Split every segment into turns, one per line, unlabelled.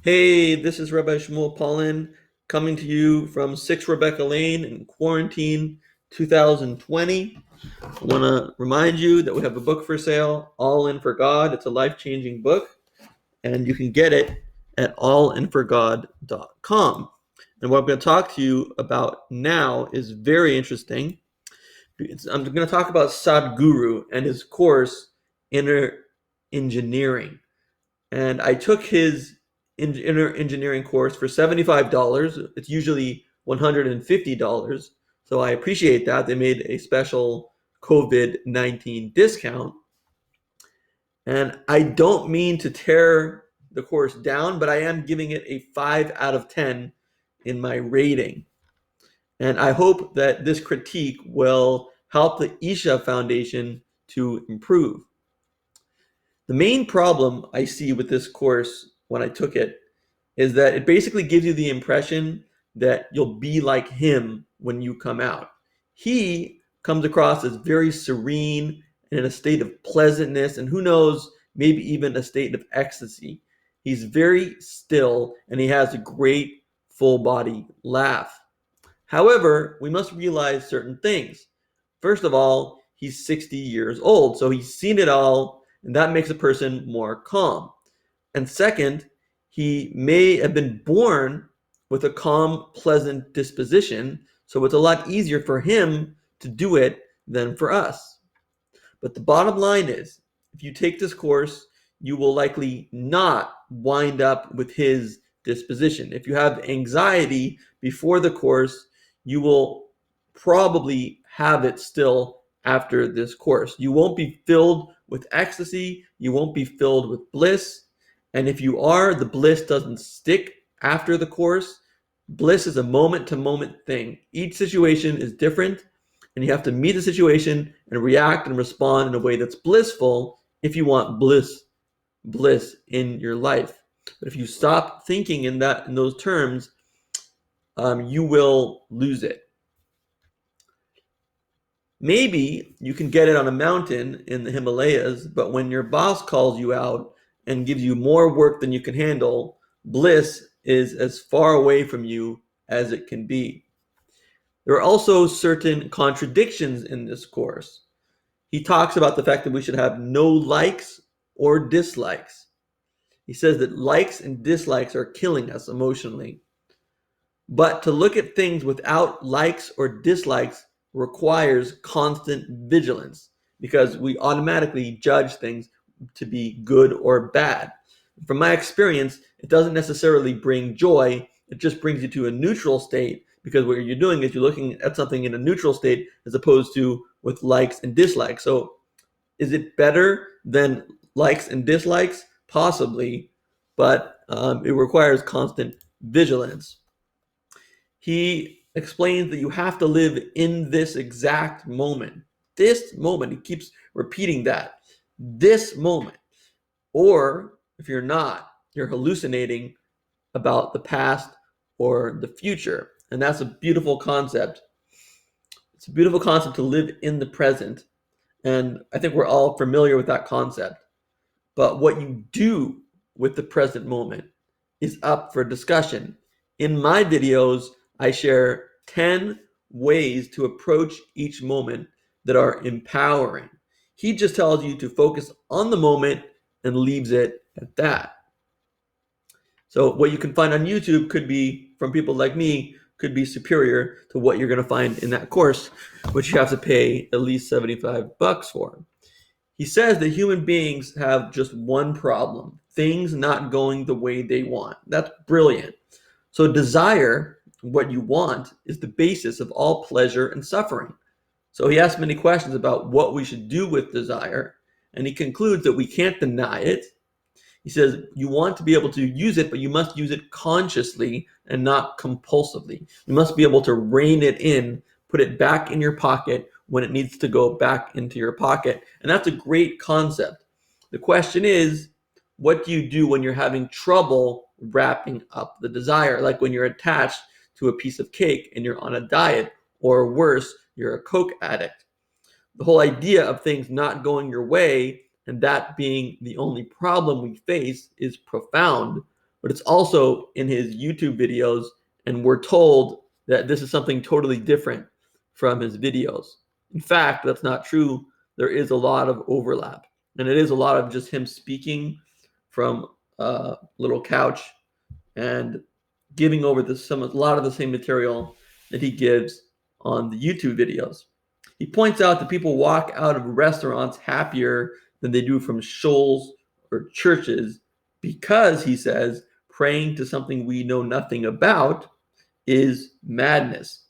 Hey, this is Rabbi Shmuel Paulin coming to you from 6 Rebecca Lane in quarantine 2020. I want to remind you that we have a book for sale, All In for God. It's a life-changing book, and you can get it at allinforgod.com. And what I'm going to talk to you about now is very interesting. I'm going to talk about Sadhguru and his course, Inner Engineering. And I took his inner engineering course for $75. It's usually $150. So I appreciate that. They made a special COVID-19 discount. And I don't mean to tear the course down, but I am giving it a 5 out of 10 in my rating. And I hope that this critique will help the Isha Foundation to improve. The main problem I see with this course when I took it is that it basically gives you the impression that you'll be like him when you come out. He comes across as very serene and in a state of pleasantness, and who knows, maybe even a state of ecstasy. He's very still and he has a great full body laugh. However, we must realize certain things. First of all, he's 60 years old, so he's seen it all, and that makes a person more calm. And second, he may have been born with a calm, pleasant disposition, so it's a lot easier for him to do it than for us. But the bottom line is, if you take this course, you will likely not wind up with his disposition. If you have anxiety before the course, you will probably have it still after this course. You won't be filled with ecstasy, you won't be filled with bliss. And if you are, the bliss doesn't stick after the course. Bliss is a moment to moment thing. Each situation is different, and you have to meet the situation and react and respond in a way that's blissful if you want bliss in your life. But if you stop thinking in those terms, you will lose it. Maybe you can get it on a mountain in the Himalayas, but when your boss calls you out and gives you more work than you can handle, bliss is as far away from you as it can be. There are also certain contradictions in this course. He talks about the fact that we should have no likes or dislikes. He says that likes and dislikes are killing us emotionally. But to look at things without likes or dislikes requires constant vigilance because we automatically judge things to be good or bad. From my experience, it doesn't necessarily bring joy, it just brings you to a neutral state because what you're doing is you're looking at something in a neutral state as opposed to with likes and dislikes. So is it better than likes and dislikes? Possibly, but it requires constant vigilance. He explains that you have to live in this exact moment. This moment, he keeps repeating that. This moment. Or if you're not, you're hallucinating about the past or the future. And that's a beautiful concept. It's a beautiful concept to live in the present. And I think we're all familiar with that concept. But what you do with the present moment is up for discussion. In my videos, I share 10 ways to approach each moment that are empowering. He just tells you to focus on the moment and leaves it at that. So what you can find on YouTube could be, from people like me, could be superior to what you're going to find in that course, which you have to pay at least 75 bucks for. He says that human beings have just one problem, things not going the way they want. That's brilliant. So desire, what you want, is the basis of all pleasure and suffering. So he asks many questions about what we should do with desire, and he concludes that we can't deny it. He says you want to be able to use it, but you must use it consciously and not compulsively. You must be able to rein it in, put it back in your pocket when it needs to go back into your pocket. And that's a great concept. The question is, what do you do when you're having trouble wrapping up the desire? Like when you're attached to a piece of cake and you're on a diet, or worse, you're a Coke addict. The whole idea of things not going your way and that being the only problem we face is profound, but it's also in his YouTube videos, and we're told that this is something totally different from his videos. In fact, that's not true. There is a lot of overlap, and it is a lot of just him speaking from a little couch and giving over a lot of the same material that he gives on the YouTube videos. He points out that people walk out of restaurants happier than they do from shuls or churches because, he says, praying to something we know nothing about is madness.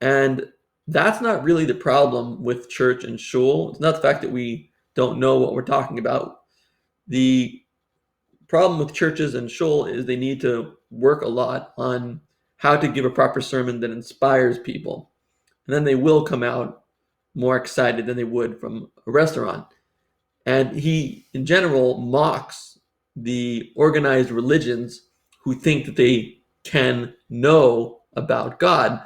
And that's not really the problem with church and shul. It's not the fact that we don't know what we're talking about. The problem with churches and shul is they need to work a lot on how to give a proper sermon that inspires people. And then they will come out more excited than they would from a restaurant. And he, in general, mocks the organized religions who think that they can know about God.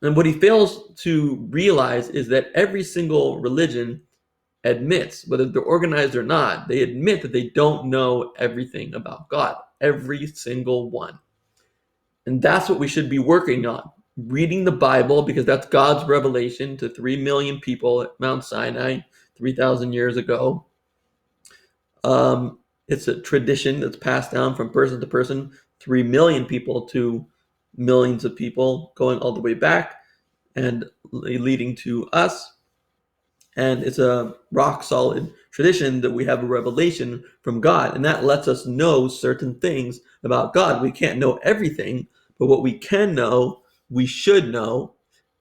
And what he fails to realize is that every single religion admits, whether they're organized or not, they admit that they don't know everything about God. Every single one. And that's what we should be working on. Reading the Bible, because that's God's revelation to 3 million people at Mount Sinai 3,000 years ago. It's a tradition that's passed down from person to person, 3 million people to millions of people, going all the way back and leading to us. And it's a rock solid tradition that we have a revelation from God. And that lets us know certain things about God. We can't know everything, but what we can know, we should know.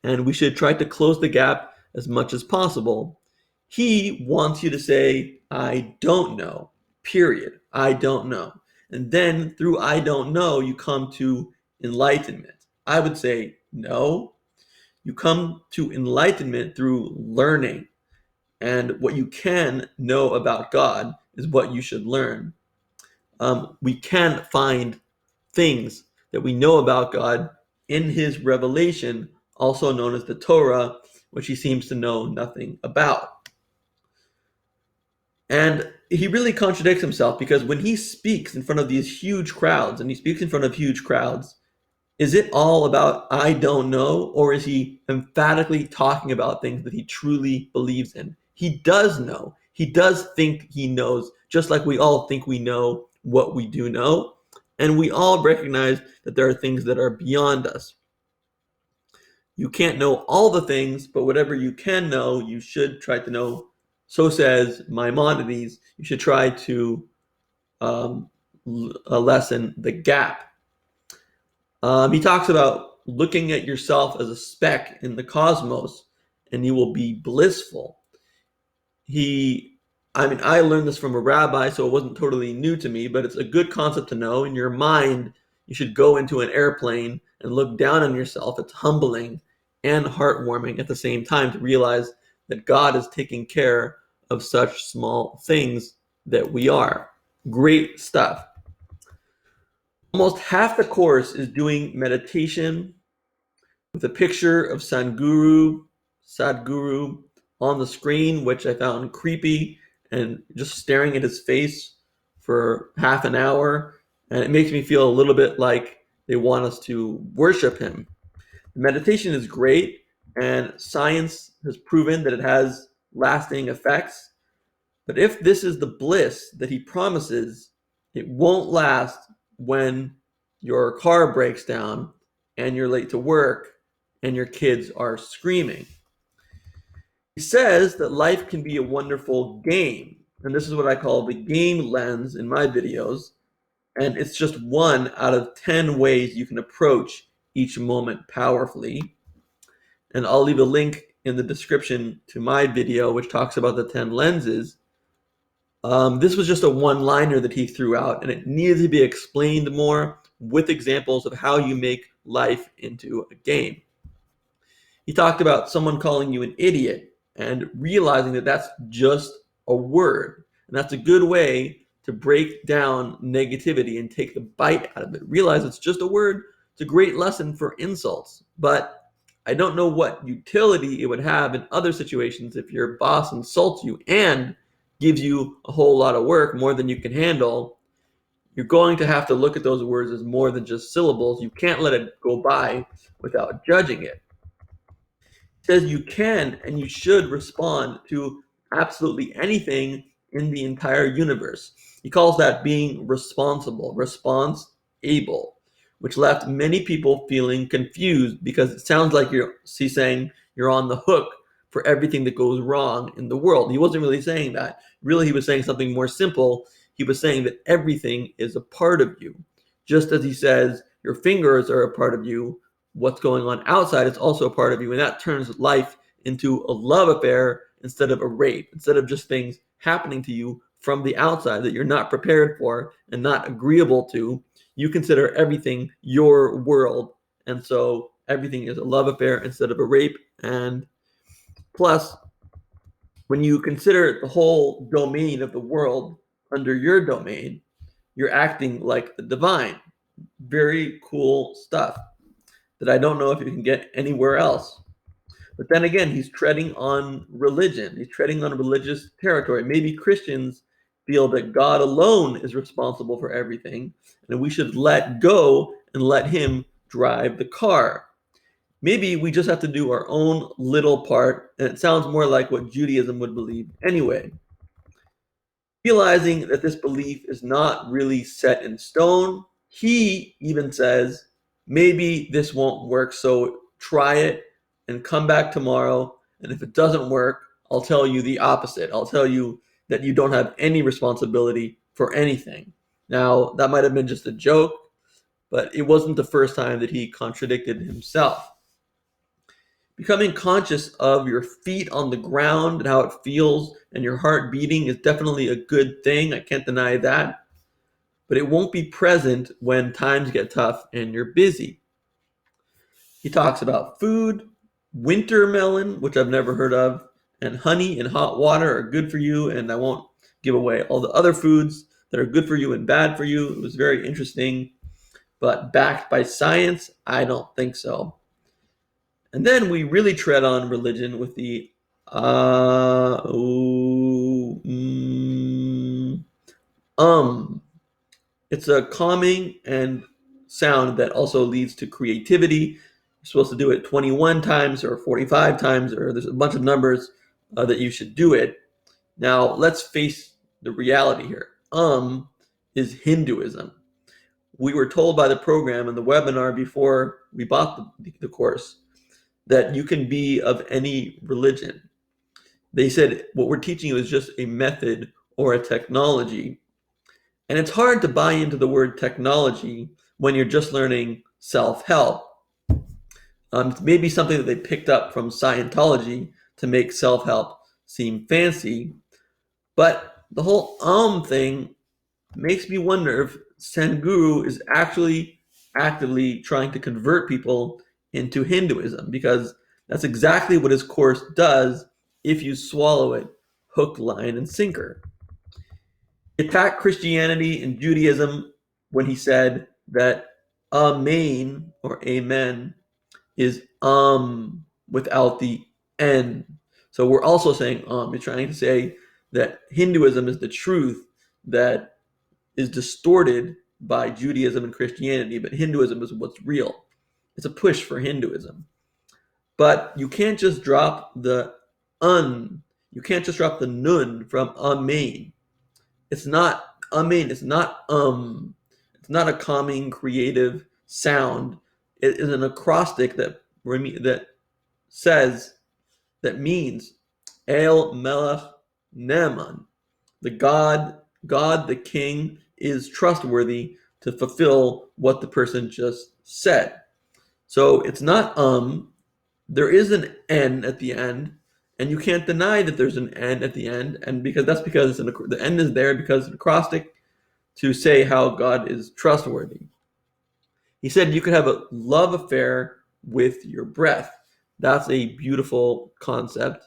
And we should try to close the gap as much as possible. He wants you to say, I don't know, period. I don't know. And then through I don't know, you come to enlightenment. I would say, no. You come to enlightenment through learning. And what you can know about God is what you should learn. We can find things that we know about God in his revelation, also known as the Torah, which he seems to know nothing about. And he really contradicts himself, because when he speaks in front of these huge crowds, and he speaks in front of huge crowds, is it all about I don't know, or is he emphatically talking about things that he truly believes in? He does know. He does think he knows, just like we all think we know what we do know. And we all recognize that there are things that are beyond us. You can't know all the things, but whatever you can know, you should try to know. So says Maimonides, you should try to lessen the gap. He talks about looking at yourself as a speck in the cosmos, and you will be blissful. I learned this from a rabbi, so it wasn't totally new to me, but it's a good concept to know. In your mind, you should go into an airplane and look down on yourself. It's humbling and heartwarming at the same time to realize that God is taking care of such small things that we are. Great stuff. Almost half the course is doing meditation with a picture of Sadhguru on the screen, which I found creepy, and just staring at his face for half an hour. And it makes me feel a little bit like they want us to worship him. Meditation is great, and science has proven that it has lasting effects. But if this is the bliss that he promises, it won't last when your car breaks down and you're late to work and your kids are screaming. He says that life can be a wonderful game. And this is what I call the game lens in my videos. And it's just 1 out of 10 ways you can approach each moment powerfully. And I'll leave a link in the description to my video, which talks about the 10 lenses. This was just a one-liner that he threw out, and it needed to be explained more with examples of how you make life into a game. He talked about someone calling you an idiot and realizing that that's just a word. And that's a good way to break down negativity and take the bite out of it. Realize it's just a word. It's a great lesson for insults. But I don't know what utility it would have in other situations if your boss insults you and gives you a whole lot of work, more than you can handle. you're going to have to look at those words as more than just syllables. You can't let it go by without judging it. Says you can and you should respond to absolutely anything in the entire universe. He calls that being responsible, response able, which left many people feeling confused because it sounds like he's saying you're on the hook for everything that goes wrong in the world. He wasn't really saying that. Really, he was saying something more simple. He was saying that everything is a part of you. Just as he says your fingers are a part of you, what's going on outside is also a part of you, and that turns life into a love affair instead of a rape, instead of just things happening to you from the outside that you're not prepared for and not agreeable to. You consider everything your world, and so everything is a love affair instead of a rape. And plus, when you consider the whole domain of the world under your domain, you're acting like the divine. Very cool stuff that I don't know if you can get anywhere else. But then again, he's treading on religion. He's treading on religious territory. Maybe Christians feel that God alone is responsible for everything, and we should let go and let him drive the car. Maybe we just have to do our own little part, and it sounds more like what Judaism would believe anyway. Realizing that this belief is not really set in stone, he even says, maybe this won't work, so try it and come back tomorrow. And if it doesn't work, I'll tell you the opposite. I'll tell you that you don't have any responsibility for anything. Now, that might have been just a joke, but it wasn't the first time that he contradicted himself. Becoming conscious of your feet on the ground and how it feels and your heart beating is definitely a good thing. I can't deny that. But it won't be present when times get tough and you're busy. He talks about food, winter melon, which I've never heard of, and honey and hot water are good for you. And I won't give away all the other foods that are good for you and bad for you. It was very interesting, but backed by science, I don't think so. And then we really tread on religion with the It's a calming and sound that also leads to creativity. You're supposed to do it 21 times or 45 times, or there's a bunch of numbers that you should do it. Now, let's face the reality here. Is Hinduism. We were told by the program and the webinar before we bought the course that you can be of any religion. They said what we're teaching you is just a method or a technology. And it's hard to buy into the word technology when you're just learning self-help. It's maybe something that they picked up from Scientology to make self-help seem fancy. But the whole thing makes me wonder if Sadhguru is actually actively trying to convert people into Hinduism, because that's exactly what his course does if you swallow it hook, line, and sinker. He attacked Christianity and Judaism when he said that amen or amen is without the n. So we're also saying You're trying to say that Hinduism is the truth that is distorted by Judaism and Christianity, but Hinduism is what's real. It's a push for Hinduism. But you can't just drop the un. You can't just drop the nun from amen. It's not amen. It's not It's not a calming, creative sound. It is an acrostic that says, that means El Melech Neman, the God the King is trustworthy to fulfill what the person just said. So it's not there is an N at the end, and you can't deny that there's an N at the end, and because the N is there because it's an acrostic to say how God is trustworthy. He said you could have a love affair with your breath. That's a beautiful concept.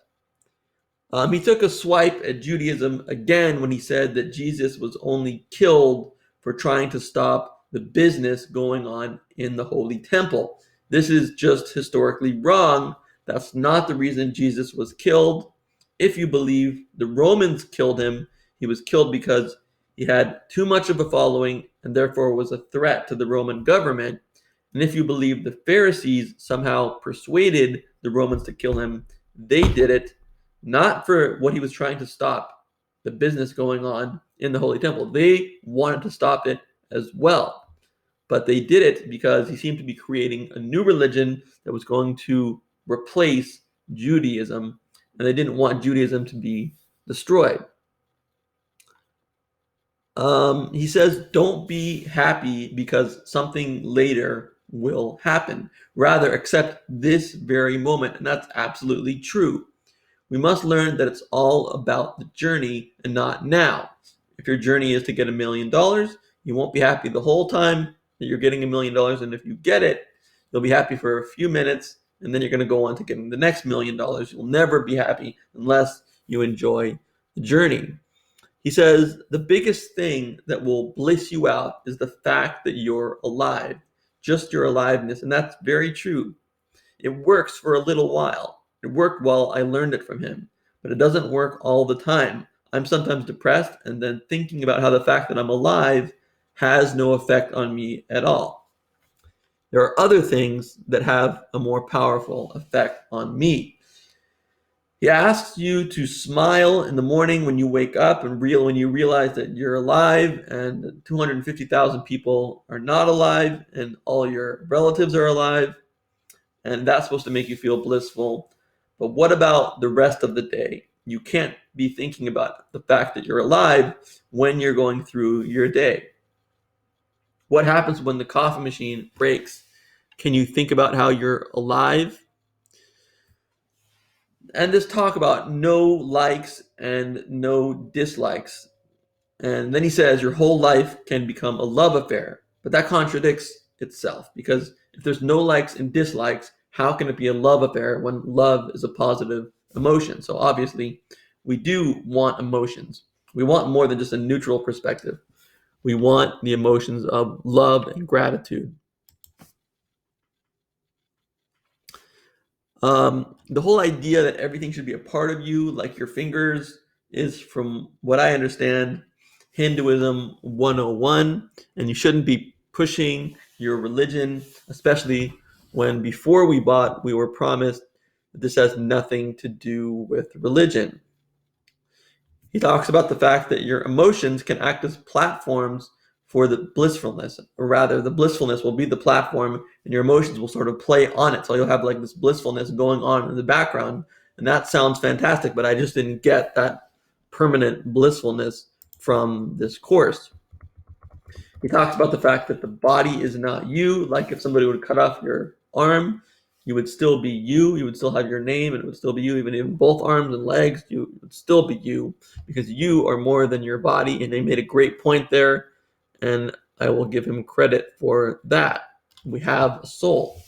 He took a swipe at Judaism again when he said that Jesus was only killed for trying to stop the business going on in the Holy Temple. This is just historically wrong. That's not the reason Jesus was killed. If you believe the Romans killed him, he was killed because He had too much of a following and therefore was a threat to the Roman government. And if you believe the Pharisees somehow persuaded the Romans to kill him, they did it not for what he was trying to stop, the business going on in the Holy Temple. They wanted to stop it as well. But they did it because he seemed to be creating a new religion that was going to replace Judaism, and they didn't want Judaism to be destroyed. He says, don't be happy because something later will happen. Rather, accept this very moment. And that's absolutely true. We must learn that it's all about the journey and not now. If your journey is to get $1 million, you won't be happy the whole time that you're getting $1 million. And if you get it, you'll be happy for a few minutes, and then you're going to go on to getting the next $1 million. You'll never be happy unless you enjoy the journey. He says, the biggest thing that will bliss you out is the fact that you're alive, just your aliveness. And that's very true. It works for a little while. It worked while I learned it from him, but it doesn't work all the time. I'm sometimes depressed and then thinking about how the fact that I'm alive has no effect on me at all. There are other things that have a more powerful effect on me. He asks you to smile in the morning when you wake up and when you realize that you're alive and 250,000 people are not alive and all your relatives are alive. And that's supposed to make you feel blissful. But what about the rest of the day? You can't be thinking about the fact that you're alive when you're going through your day. What happens when the coffee machine breaks? Can you think about how you're alive? And this talk about no likes and no dislikes. And then he says your whole life can become a love affair. But that contradicts itself, because if there's no likes and dislikes, how can it be a love affair when love is a positive emotion? So obviously, we do want emotions. We want more than just a neutral perspective. We want the emotions of love and gratitude. The whole idea that everything should be a part of you, like your fingers, is, from what I understand, Hinduism 101, and you shouldn't be pushing your religion, especially when before we bought, we were promised that this has nothing to do with religion. He talks about the fact that your emotions can act as platforms for the blissfulness, or rather the blissfulness will be the platform and your emotions will sort of play on it. So you'll have like this blissfulness going on in the background, and that sounds fantastic, but I just didn't get that permanent blissfulness from this course. He talks about the fact that the body is not you. Like if somebody would cut off your arm, you would still be you. You would still have your name, and it would still be you. Even in both arms and legs, you would still be you, because you are more than your body. And they made a great point there, and I will give him credit for that. We have a soul.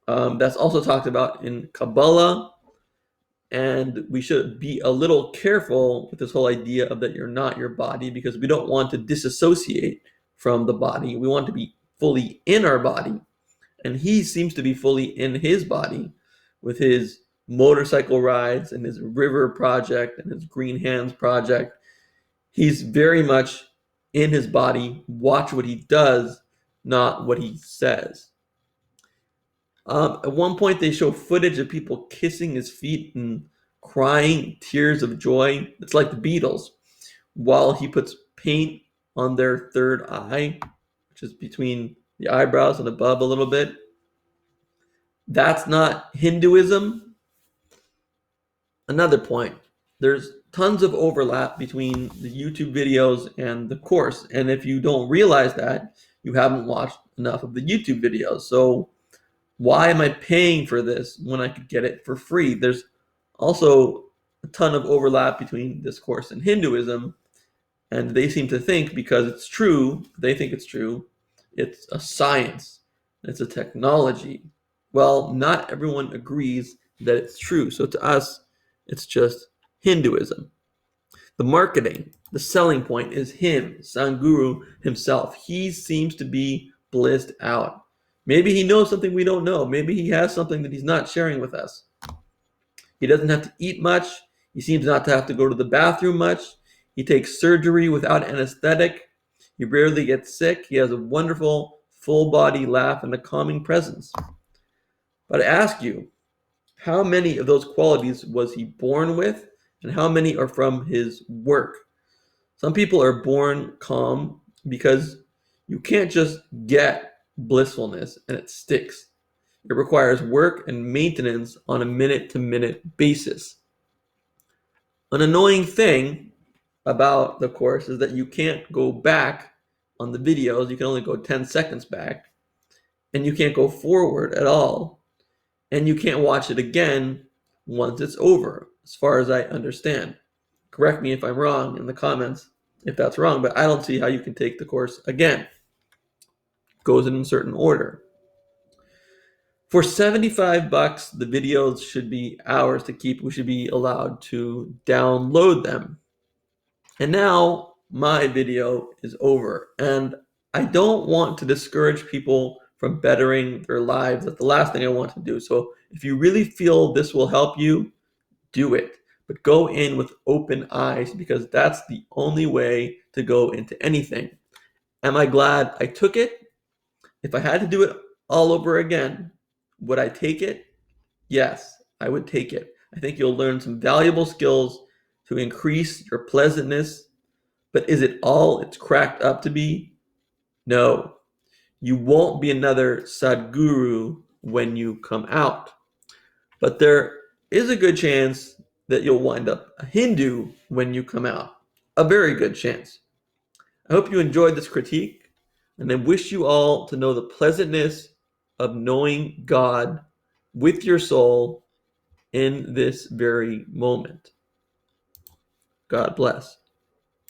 That's also talked about in Kabbalah, and we should be a little careful with this whole idea of that you're not your body, because we don't want to disassociate from the body. We want to be fully in our body. And he seems to be fully in his body with his motorcycle rides and his river project and his green hands project. He's very much in his body. Watch what he does, not what he says. At one point, they show footage of people kissing his feet and crying tears of joy. It's like the Beatles, while he puts paint on their third eye, which is between the eyebrows and above a little bit. That's not Hinduism. Another point, there's tons of overlap between the YouTube videos and the course. And if you don't realize that, you haven't watched enough of the YouTube videos. So why am I paying for this when I could get it for free? There's also a ton of overlap between this course and Hinduism. And they seem to think, because it's true, they think it's true, it's a science, it's a technology. Well, not everyone agrees that it's true. So to us, it's just Hinduism. The marketing, the selling point is him, Sadhguru himself. He seems to be blissed out. Maybe he knows something we don't know. Maybe he has something that he's not sharing with us. He doesn't have to eat much. He seems not to have to go to the bathroom much. He takes surgery without anesthetic. He rarely gets sick. He has a wonderful full body laugh and a calming presence. But I ask you, how many of those qualities was he born with, and how many are from his work? Some people are born calm because you can't just get blissfulness and it sticks. It requires work and maintenance on a minute-to-minute basis. An annoying thing about the course is that you can't go back on the videos. You can only go 10 seconds back, and you can't go forward at all, and you can't watch it again once it's over, as far as I understand. Correct me if I'm wrong in the comments if that's wrong, but I don't see how you can take the course again. It goes in a certain order. For $75, the videos should be ours to keep. We should be allowed to download them. And now my video is over, and I don't want to discourage people from bettering their lives. That's the last thing I want to do. So if you really feel this will help you, do it. But go in with open eyes, because that's the only way to go into anything. Am I glad I took it? If I had to do it all over again, would I take it? Yes, I would take it. I think you'll learn some valuable skills to increase your pleasantness. But is it all it's cracked up to be? No. You won't be another Sadhguru when you come out. But there is a good chance that you'll wind up a Hindu when you come out. A very good chance. I hope you enjoyed this critique, and I wish you all to know the pleasantness of knowing God with your soul in this very moment. God bless.